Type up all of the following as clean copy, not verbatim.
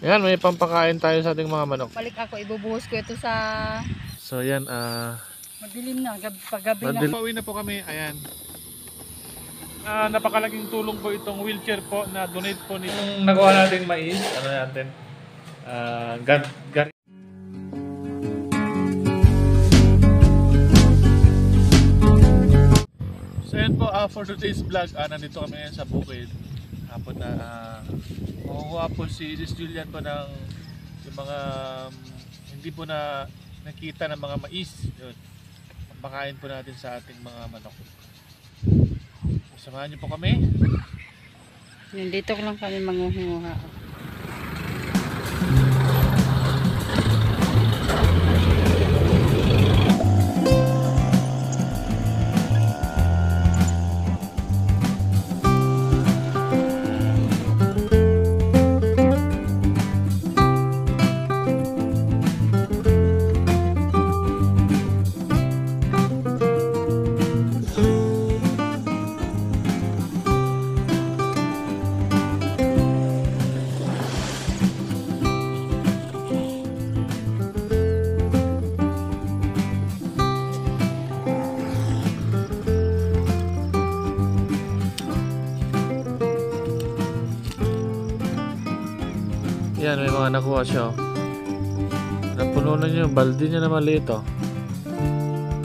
Yan, may pampakain tayo sa ating mga manok. Balik ako, ibubuhos ko ito sa... So yan, Madilim na, paggabi na. pauwi na po kami, ayan. Napakalaking tulong po itong wheelchair po na donate po nitong nagawa nating mais. Ano natin? So yan po, for today's vlog, nandito kami ngayon sa bukid. Hapon na makukuha po si Sis Julian po ng yung mga hindi po na nakita ng mga mais. Yun. Pakain po natin sa ating mga manok. Samahan niyo po kami. Dito lang kami manguha. Yan, may mga nakuha siya. Napuno na niyo, balde niya na maliit oh.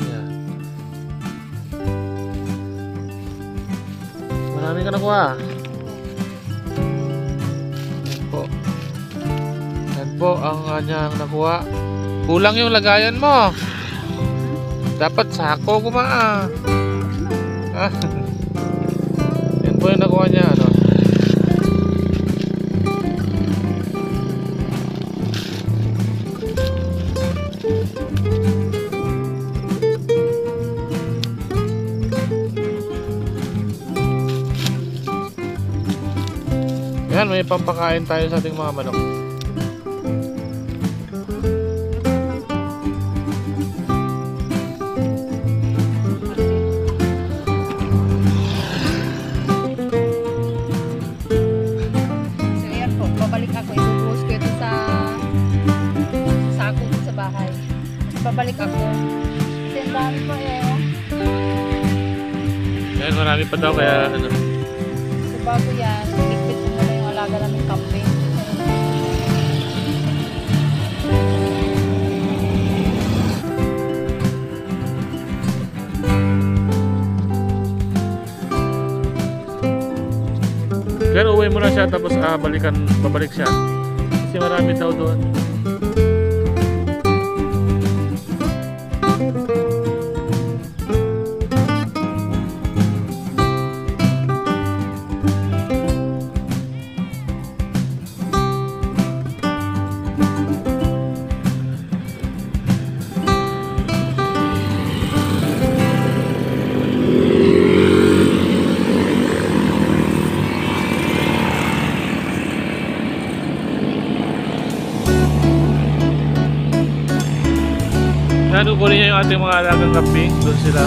Yan. Marami ka nakuha. Yan po. Yan po ang kanyang nakuha. Kulang yung lagayan mo. Dapat sako kumaa. Yan po yung nakuha niya, ano. Yan, may pampakain tayo sa ating mga manok. So yan po, babalik ako, ibubuhos ko ito sa sako sa bahay. Babalik ako. Kasi ang dami pa Yan, marami pa daw kaya ano. So bago yan, ligpit ko muna yung alaga namin kambing. Kaya uwi mo na siya tapos babalik siya. Kasi marami daw doon. Nanukunin niya yung ating mga alagang kambing. Doon sila.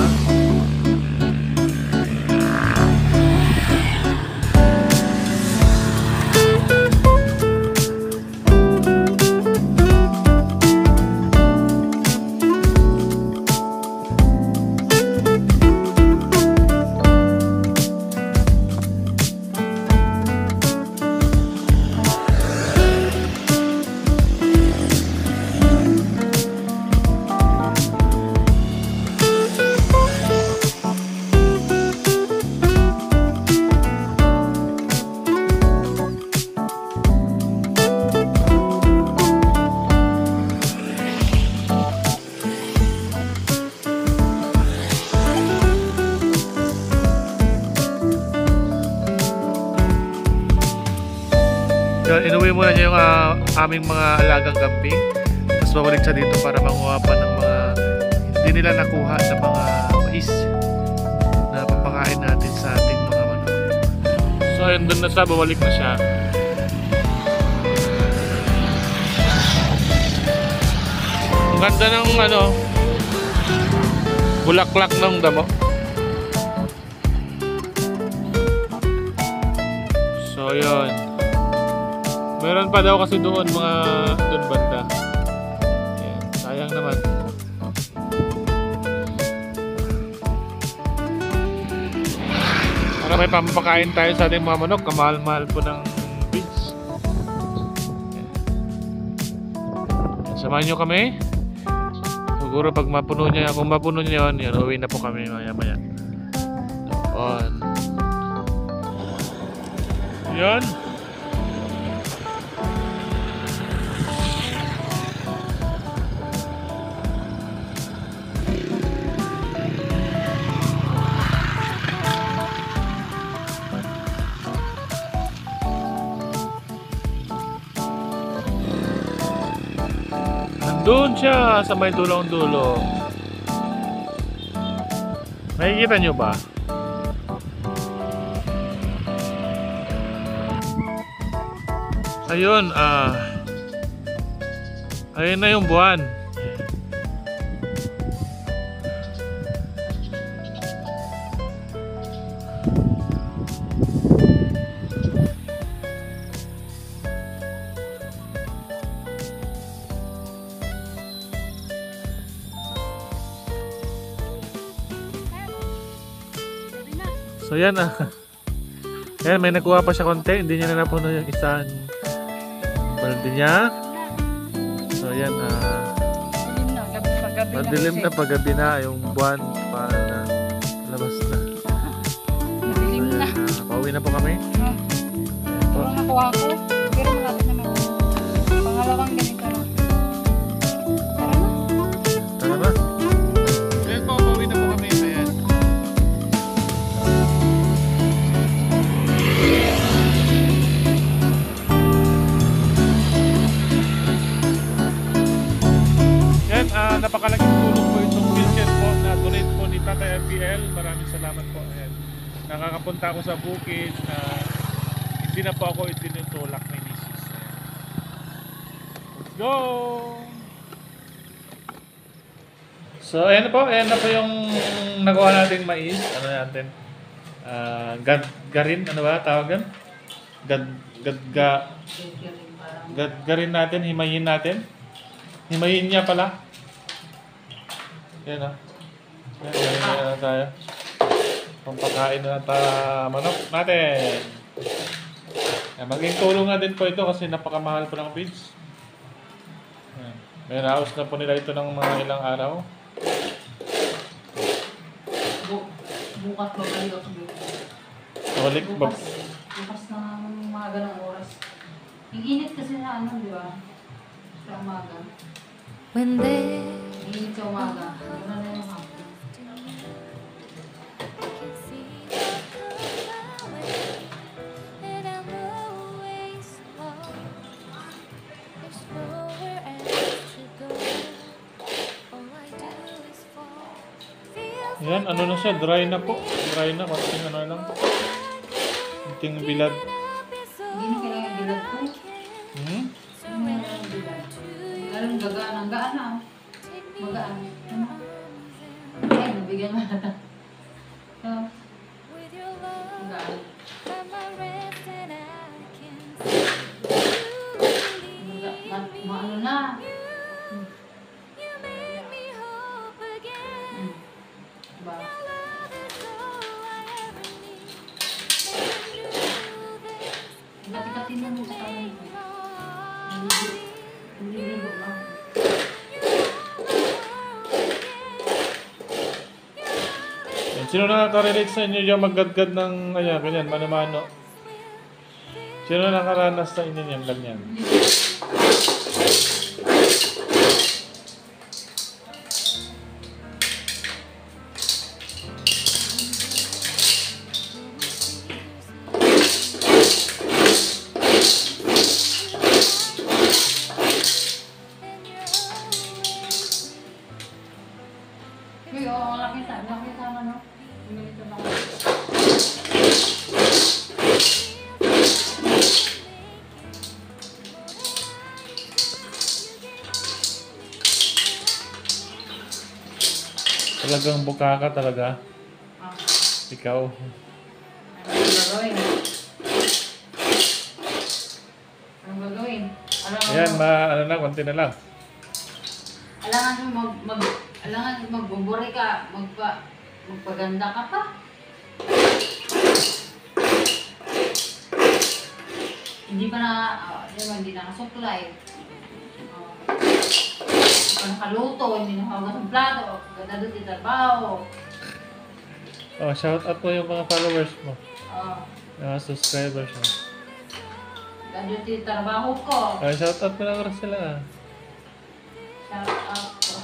Inuwi muna niya yung aming mga alagang kambing. Tapos babalik siya dito para manguha pa ng mga hindi nila nakuha sa mga mais na papakain natin sa ating mga manok. So ayun, doon na siya, babalik na siya. Ang ganda ng ano, bulaklak ng damo. So yun. Meron pa daw kasi doon mga doon banda. Ayan, sayang naman. Para may pampakain tayo sa ating mga manok, kamahal-mahal po ng feeds. Samahan nyo kami. Siguro pag mapuno niya, kung mapuno niya yun, uwi na po kami maya-maya. Doon. Yun. Doon siya sa may dulong-dulo. Nakikita nyo ba? Ayun, ayun na yung buwan. So yan Ayan, may nakuha pa siya konti. Hindi niya na napuno yung isang balde niya. So yan madilim na paggabi na yung buwan pa na labas na. Madilim na. Pauwi na po kami. Puro nakuha ko. Pero malapit naman. Pangalawang ganito lang. Tara na. Ayan po, pauwi na po kami. Ayan. Napakalaking tulong po itong wheelchair po na donate po ni Tata FPL. Maraming salamat po. Ayan. Nakakapunta ako sa bukid na hindi na po ako itinutulak ni Mrs. Let's go! So ayan na po yung nagawa nating mais. Ano natin? Garin, ano ba tawagan? Garin natin, himayin natin. Himayin niya pala. Yan o. Yan na tayo. Pampakain na manok natin. Yan, maging tulong na din po ito kasi napakamahal po ng feeds. Yan. May raos na po nila ito ng mga ilang araw. Bukas babalik ako. Bukas na mga ganang oras. Ang init kasi na di ba? Sa umaga. When they Init sa umaga. Ano na yung hapon. Yan, ano na siya, dry na po. Dry na, konting ano lang. Konting bilad. Hindi na kailangan bilad ko. Hmm? Alam, gagaan. Ang gaan na. Magaan. Ano? Ay, nabigyan mo na. Ang gaan. Maano na. Ba? Kati-katin mo sa kanan ko. Hindi libo lang. Sino nakaka-relate sa inyo yung maggadgad ng ganyan, mano-mano? Sino nakaranas sa inyo yung ganyan? Uy, oo, laki sama, no? Ganito lang. Talagang buka ka talaga. Ikaw. Ano gagawin? Ano gagawin? ano na, konti na lang. Alangan magbuburi ka, magpaganda ka pa. Hindi pa na, hindi na nasuklay. Hindi pa nakaluto, hindi nakahugas ng plato, ganda doon yung trabaho. Oh, shout out mo yung mga followers mo. Mga subscribers mo. Ganda doon yung trabaho ko. Oh, shout out mo lang rin sila. Shout out ko.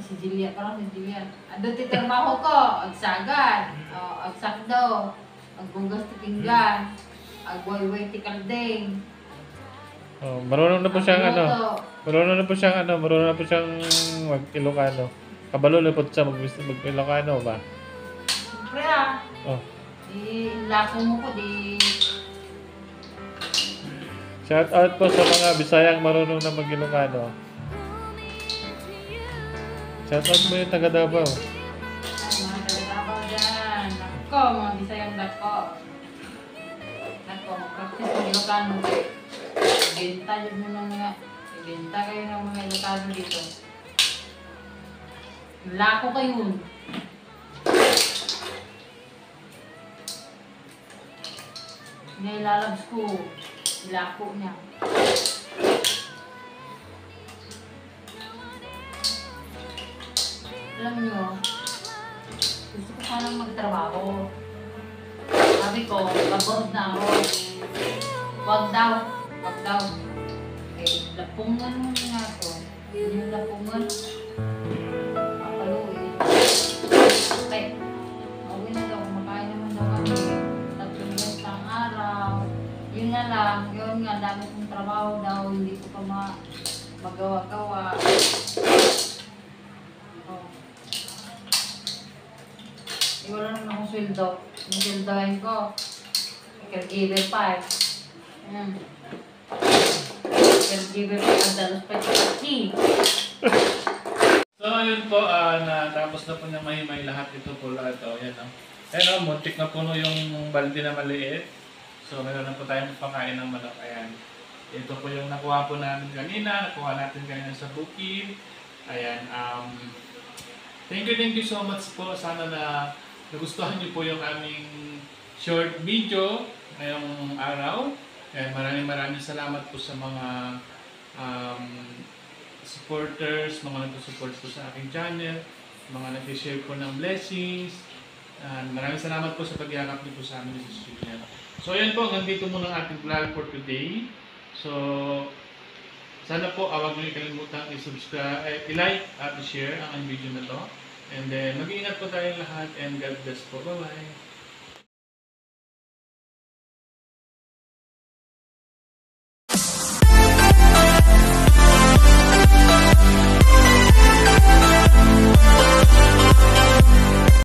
Si Julia, parang si Julia. Doon yung trabaho ko, agsagad, agsakdo, agbugas ti pinggan, agway-way ti kalding. Oh, marunong na po siyang marunong na po siyang mag-Ilocano. Kabalo na po siya mag-Ilocano ba? Siyempre Oh. laso mo ko, Shout out po sa mga Bisayang marunong na mag-Ilocano. Shout out mo yung taga Davao. Ay, mga talaga dyan. Nako, mga Bisayang dako. Nako, mag-practice ng Ilocano. Ibenta yun mo ng mga, ibenta kayo ng mga Ilocano dito. Lako kayo. Nailalabs ko. Lako niya. Alam nyo, gusto ko sanang magtrabaho. Sabi ko, pagod na ako. Wag daw. Eh, lapungan mo nga ako. Yung lapungan, papaluin. Okay. Awin na daw, kumakain naman daw kami. 3 beses ang araw. Yun na lang, yun nga, dami kong trabaho daw, hindi ko pa magawa-gawa. Wala naman akong sweldo. Yung sweldohin ko, caregiver pa eh. Ayan. Caregiver pa, ang dalos pa yung So, ayun po, natapos na po niya mahimay lahat ito po lahat. O, yan o. Ayan o, muntik na puno yung balde na maliit. So, meron na po tayong pangkain ng manok. Ayan. Ito po yung nakuha po namin kanina. Nakuha natin kanina sa bukid. Ayan. Thank you so much po. Sana na nagustuhan niyo po yung aming short video ngayong araw. And maraming salamat po sa mga supporters, mga nag-support po sa aking channel, mga nag-share po ng blessings. And maraming salamat po sa pagyakap niyo po sa amin sa studio. So ayan po, nandito muna ang ating vlog for today. So sana po huwag niyo kalimutan i-subscribe, i-like at i-share ang video na to. And then mag-iingat po tayong lahat and God bless po. Bye-bye!